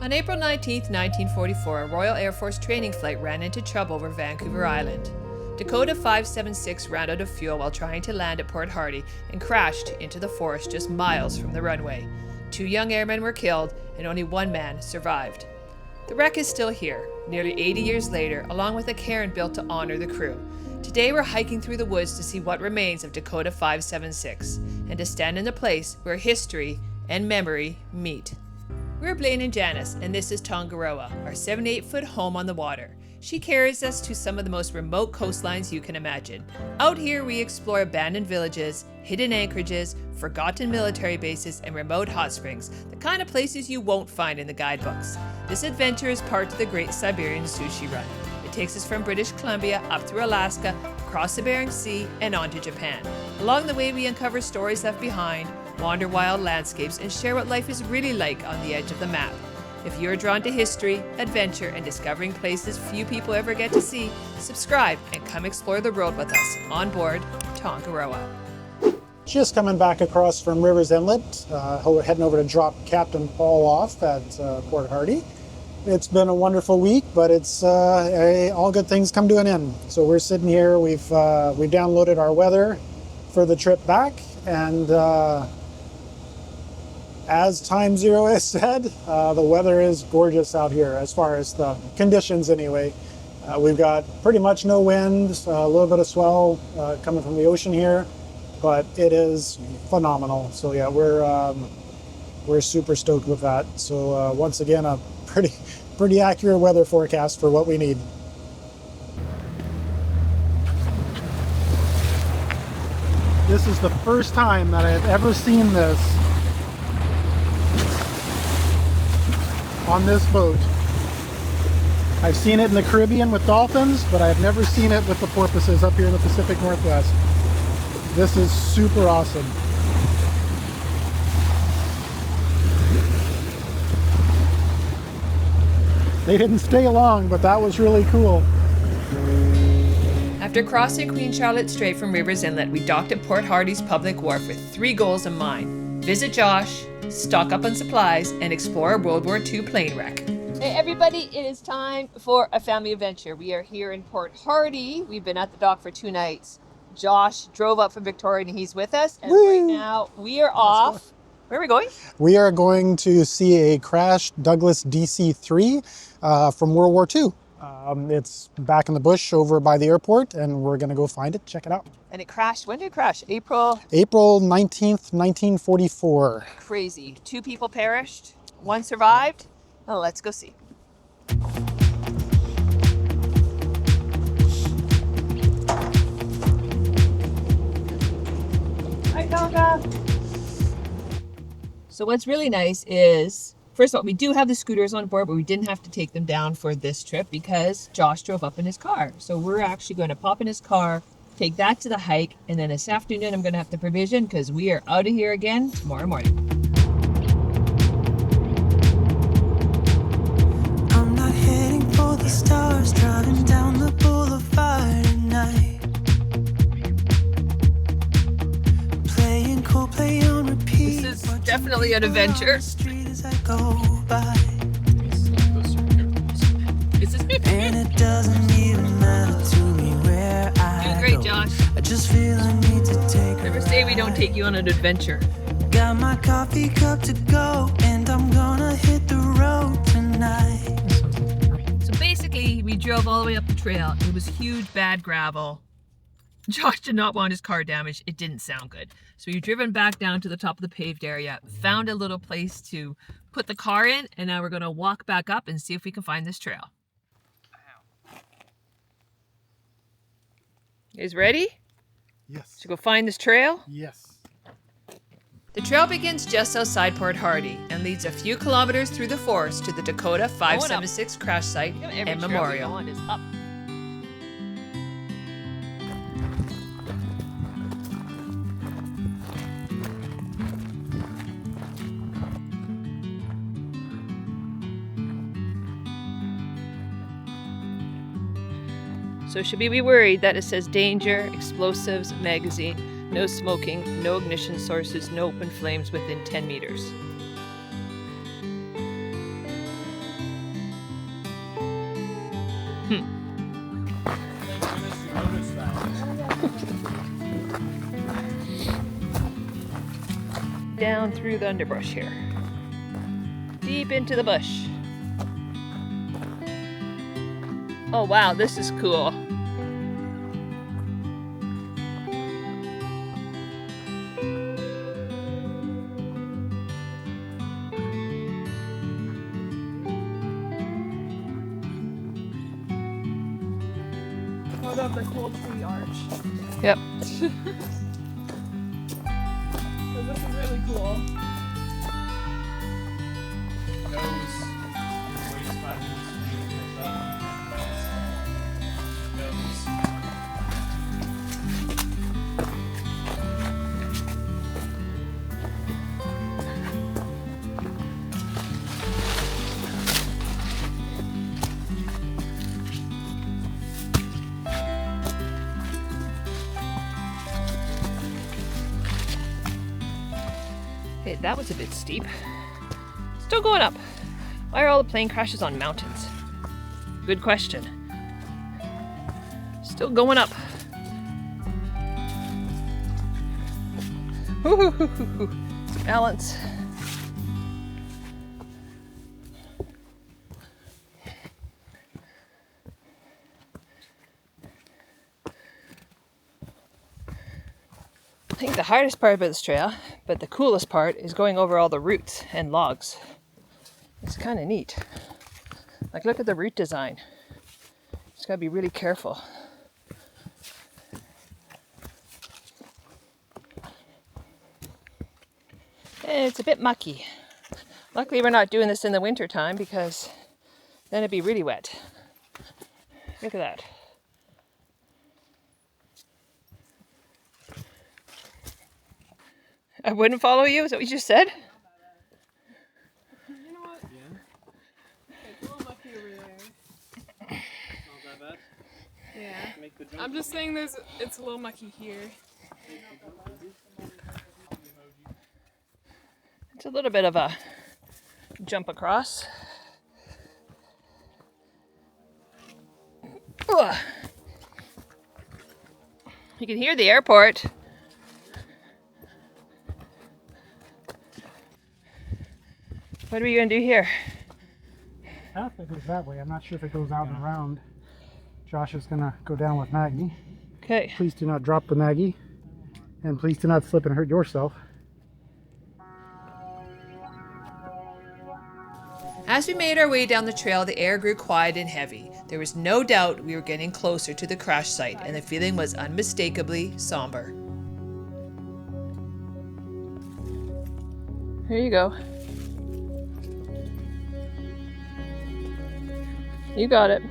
On April 19, 1944, a Royal Air Force training flight ran into trouble over Vancouver Island. Dakota 576 ran out of fuel while trying to land at Port Hardy and crashed into the forest just miles from the runway. 2 young airmen were killed and only 1 man survived. The wreck is still here, nearly 80 years later, along with a cairn built to honor the crew. Today we're hiking through the woods to see what remains of Dakota 576 and to stand in the place where history and memory meet. We're Blaine and Janice, and this is Tangaroa, our 78-foot home on the water. She carries us to some of the most remote coastlines you can imagine. Out here we explore abandoned villages, hidden anchorages, forgotten military bases, and remote hot springs, the kind of places you won't find in the guidebooks. This adventure is part of the Great Siberian Sushi Run. It takes us from British Columbia up through Alaska, across the Bering Sea, and on to Japan. Along the way we uncover stories left behind, wander wild landscapes, and share what life is really like on the edge of the map. If you're drawn to history, adventure, and discovering places few people ever get to see, subscribe and come explore the world with us on board Tangaroa. Just coming back across from Rivers Inlet, heading over to drop Captain Paul off at Port Hardy. It's been a wonderful week, but it's all good things come to an end. So we're sitting here, we've downloaded our weather for the trip back, and as Time Zero has said, the weather is gorgeous out here as far as the conditions anyway. We've got pretty much no wind, a little bit of swell coming from the ocean here, but it is phenomenal. So yeah, we're super stoked with that. So once again, a pretty accurate weather forecast for what we need. This is the first time that I've ever seen this on this boat. I've seen it in the Caribbean with dolphins, but I've never seen it with the porpoises up here in the Pacific Northwest. This is super awesome. They didn't stay long, but that was really cool. After crossing Queen Charlotte Strait from Rivers Inlet, we docked at Port Hardy's public wharf with 3 goals in mind: visit Josh, stock up on supplies, and explore a World War II plane wreck. Hey everybody, it is time for a family adventure. We are here in Port Hardy. We've been at the dock for 2 nights. Josh drove up from Victoria and he's with us. And right now we are off. Where are we going? We are going to see a crashed Douglas DC-3 from World War II. It's back in the bush over by the airport, and we're going to go find it, check it out. And it crashed, when did it crash? April 19th, 1944. Crazy. 2 people perished, 1 survived. Well, let's go see. Hi, Tonga. So what's really nice is, first of all, we do have the scooters on board, but we didn't have to take them down for this trip because Josh drove up in his car. So we're actually going to pop in his car, take that to the hike, and then this afternoon I'm going to have to provision because we are out of here again tomorrow morning. I'm not heading for the stars, driving down the boulevard at night. Playing Coldplay on repeat. This is definitely an adventure. Is this me? And it doesn't even matter to me where I Doing great, go. Josh. I just feel I need to take Never a say we don't take you on an adventure. Got my coffee cup to go, and I'm gonna hit the road tonight. So basically, we drove all the way up the trail. It was huge, bad gravel. Josh did not want his car damaged. It didn't sound good. So we've driven back down to the top of the paved area, found a little place to put the car in, and now we're going to walk back up and see if we can find this trail. You guys ready? Yes. To go find this trail? Yes. The trail begins just outside Port Hardy and leads a few kilometers through the forest to the Dakota 576 crash site and memorial. Up. So should we be worried that it says danger, explosives, magazine, no smoking, no ignition sources, no open flames within 10 meters? Down through the underbrush here. Deep into the bush. Oh wow, this is cool. What about the cool tree arch? Yep. So this is really cool. Okay, that was a bit steep. Still going up. Why are all the plane crashes on mountains? Good question. Still going up. Woo-hoo-hoo-hoo-hoo. Balance. I think the hardest part about this trail, but the coolest part, is going over all the roots and logs. It's kind of neat. Like, look at the root design. Just gotta be really careful. And it's a bit mucky. Luckily we're not doing this in the winter time because then it'd be really wet. Look at that. I wouldn't follow you? Is that what you just said? You know what? Yeah. It's a little mucky over there. Not that bad. Yeah. Make the jump. I'm just saying it's a little mucky here. It's a little bit of a jump across. Ugh. You can hear the airport. What are we going to do here? Path that goes that way. I'm not sure if it goes out and around. Josh is going to go down with Maggie. Okay. Please do not drop the Maggie. And please do not slip and hurt yourself. As we made our way down the trail, the air grew quiet and heavy. There was no doubt we were getting closer to the crash site, and the feeling was unmistakably somber. Here you go. You got it.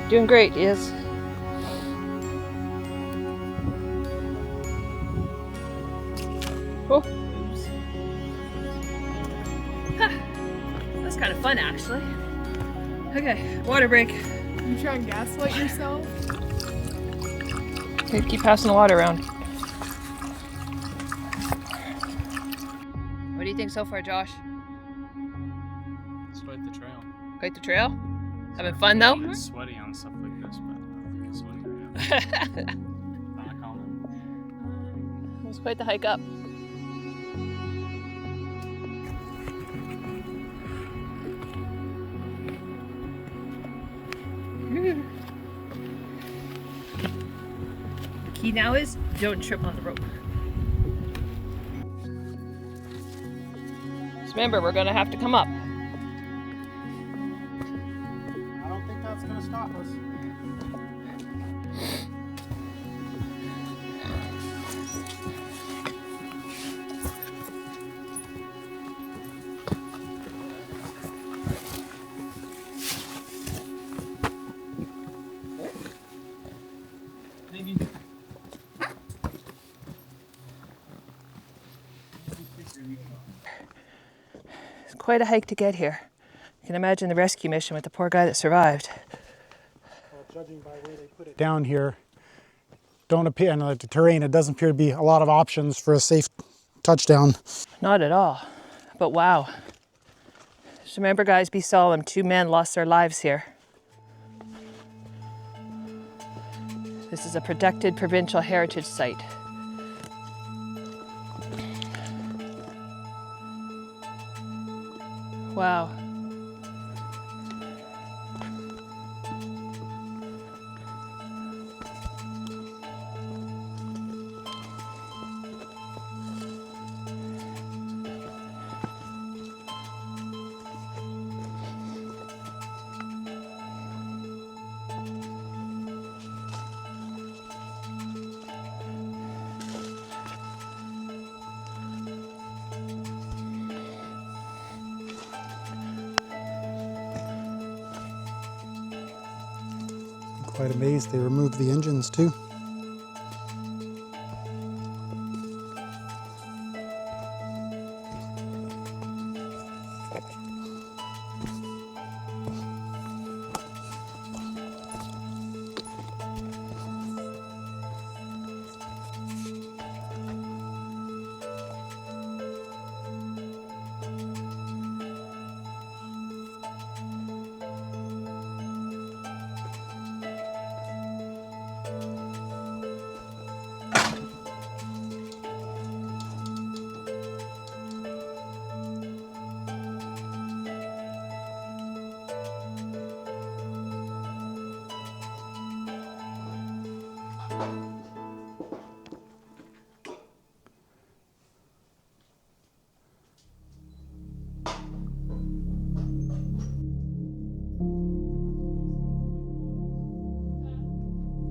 Doing great, yes. Oh. That's kind of fun, actually. Okay, water break. You try and gaslight yourself? Okay, keep passing the water around. What do you think so far, Josh? It's quite the trail. Quite the trail? Having fun though? It's sweaty on stuff like this, but I don't think it's sweaty. Yeah. Not common. It was quite the hike up. The key now is don't trip on the rope. Just remember, we're gonna have to come up. I don't think that's going to stop us. Maybe. quite a hike to get here. You can imagine the rescue mission with the poor guy that survived. Well, judging by where they put it down here, don't appear, and the terrain, it doesn't appear to be a lot of options for a safe touchdown. Not at all. But wow. Just remember, guys, be solemn. 2 men lost their lives here. This is a protected provincial heritage site. Wow. Quite amazed they removed the engines too.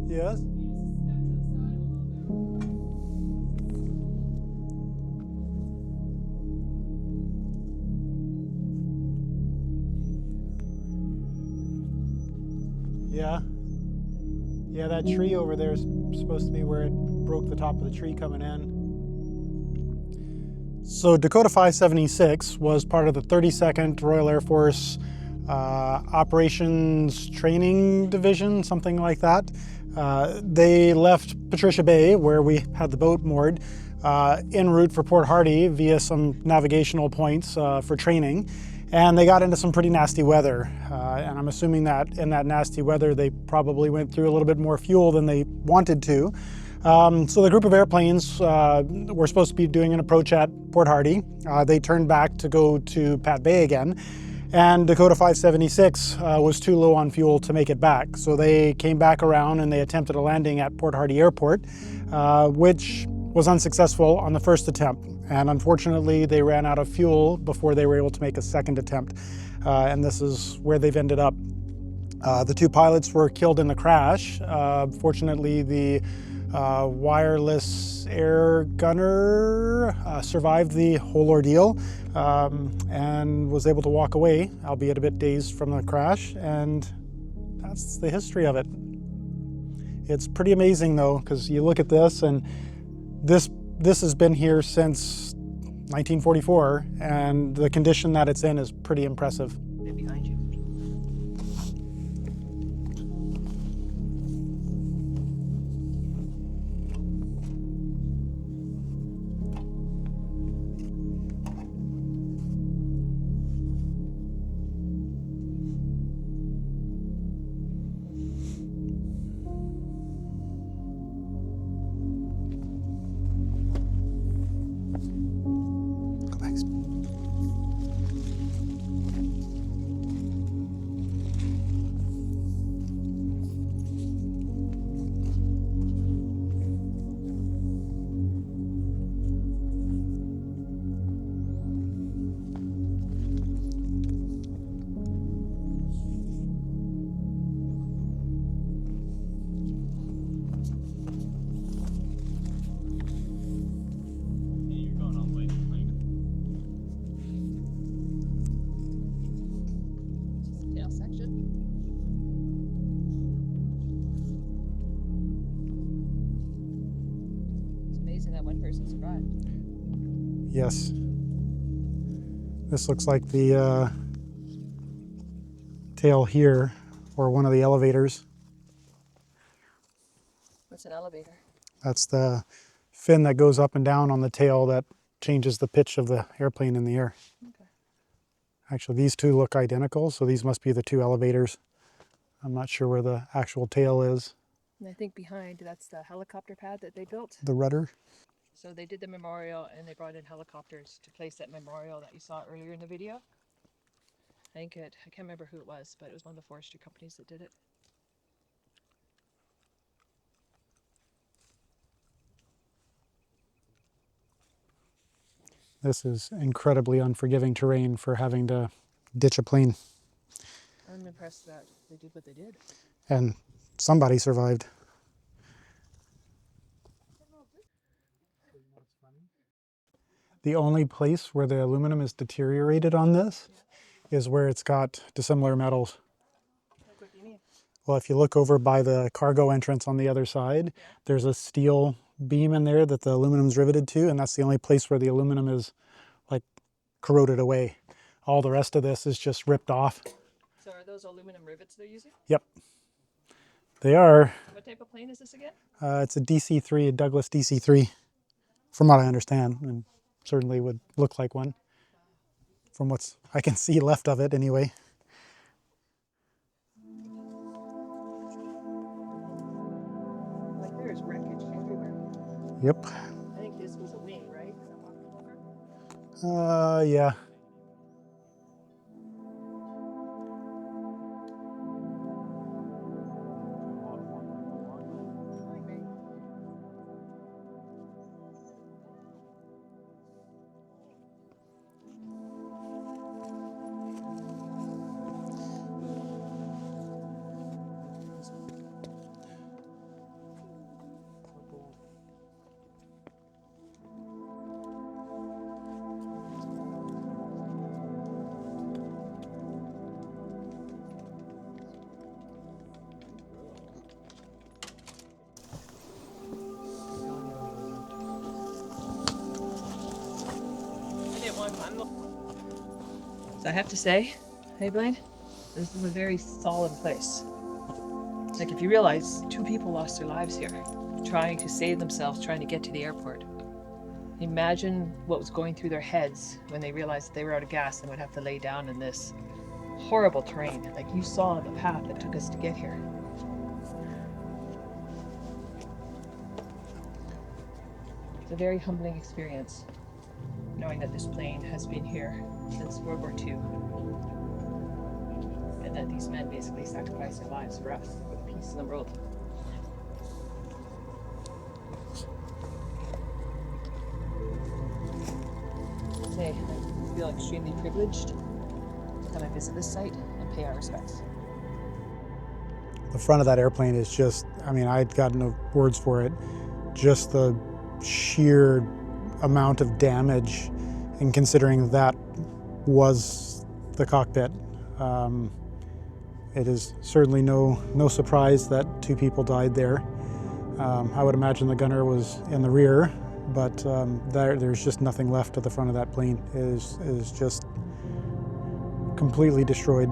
Yes? Yeah. Yeah, that tree over there is supposed to be where it broke the top of the tree coming in. So Dakota 576 was part of the 32nd Royal Air Force Operations Training Division, something like that. They left Patricia Bay, where we had the boat moored, en route for Port Hardy via some navigational points for training. And they got into some pretty nasty weather. And I'm assuming that in that nasty weather, they probably went through a little bit more fuel than they wanted to. So the group of airplanes were supposed to be doing an approach at Port Hardy. They turned back to go to Pat Bay again. And Dakota 576 was too low on fuel to make it back. So they came back around and they attempted a landing at Port Hardy Airport, which was unsuccessful on the first attempt. And unfortunately, they ran out of fuel before they were able to make a second attempt. And this is where they've ended up. The 2 pilots were killed in the crash. Fortunately, the wireless air gunner survived the whole ordeal and was able to walk away, albeit a bit dazed from the crash, and that's the history of it. It's pretty amazing though, because you look at this, and this has been here since 1944, and the condition that it's in is pretty impressive. Behind you. Yes. This looks like the tail here, or one of the elevators. What's an elevator? That's the fin that goes up and down on the tail that changes the pitch of the airplane in the air. Okay. Actually, these two look identical, so these must be the two elevators. I'm not sure where the actual tail is. And I think behind, that's the helicopter pad that they built. The rudder. So they did the memorial and they brought in helicopters to place that memorial that you saw earlier in the video. I can't remember who it was, but it was one of the forestry companies that did it. This is incredibly unforgiving terrain for having to ditch a plane. I'm impressed that they did what they did. And somebody survived. The only place where the aluminum is deteriorated on this is where it's got dissimilar metals. What do you mean? Well, if you look over by the cargo entrance on the other side, there's a steel beam in there that the aluminum's riveted to, and that's the only place where the aluminum is like corroded away. All the rest of this is just ripped off. So are those aluminum rivets they're using? Yep. They are. What type of plane is this again? It's a DC-3, a Douglas DC-3, from what I understand, and certainly would look like one, from what's I can see left of it anyway. Like there's wreckage everywhere. Yep. I think this was a wing, right? Yeah. So I have to say, hey Blaine, this is a very solemn place. Like if you realize 2 people lost their lives here, trying to save themselves, trying to get to the airport. Imagine what was going through their heads when they realized they were out of gas and would have to lay down in this horrible terrain. Like you saw the path that took us to get here. It's a very humbling experience, knowing that this plane has been here since World War II. And that these men basically sacrificed their lives for us, for the peace in the world. Today, I feel extremely privileged to come and visit this site and pay our respects. The front of that airplane is just, I mean, I'd got no words for it. Just the sheer amount of damage, and considering that was the cockpit. It is certainly no surprise that 2 people died there. I would imagine the gunner was in the rear, but there's just nothing left of the front of that plane. It is just completely destroyed.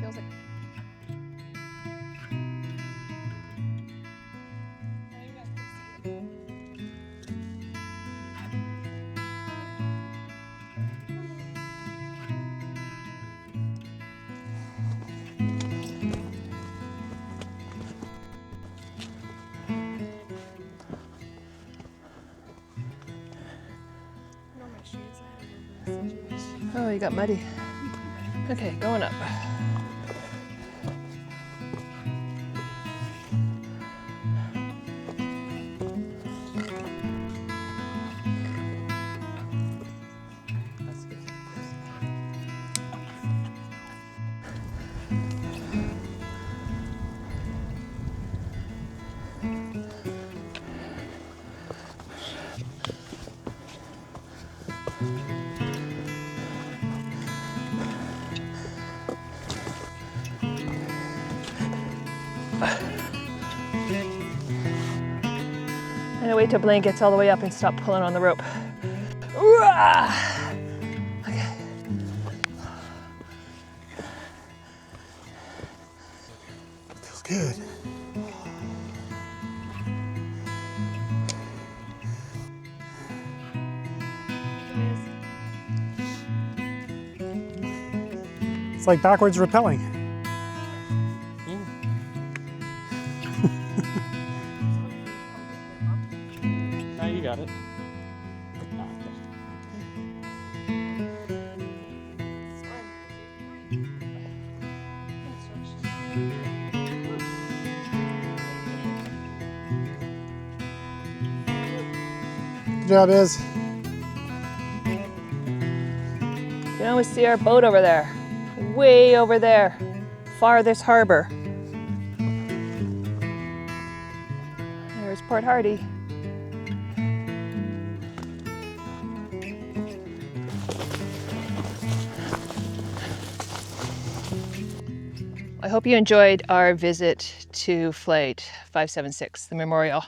Feels like oh, you got muddy. Okay, going up. gonna wait till Blaine gets all the way up and stop pulling on the rope. Okay. Feels good. It's like backwards rappelling. Now you got it. Good job, Iz. You can always see our boat over there. Way over there. Farthest harbor. There's Port Hardy. I hope you enjoyed our visit to Flight 576, the memorial.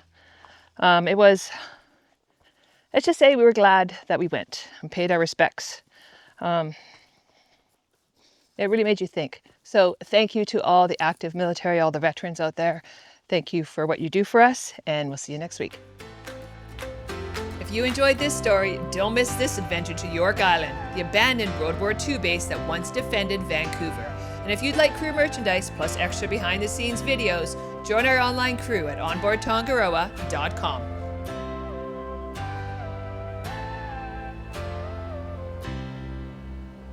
Let's just say we were glad that we went and paid our respects. It really made you think. So thank you to all the active military, all the veterans out there. Thank you for what you do for us, and we'll see you next week. If you enjoyed this story, don't miss this adventure to York Island, the abandoned World War II base that once defended Vancouver. And if you'd like crew merchandise plus extra behind the scenes videos, join our online crew at onboardtangaroa.com.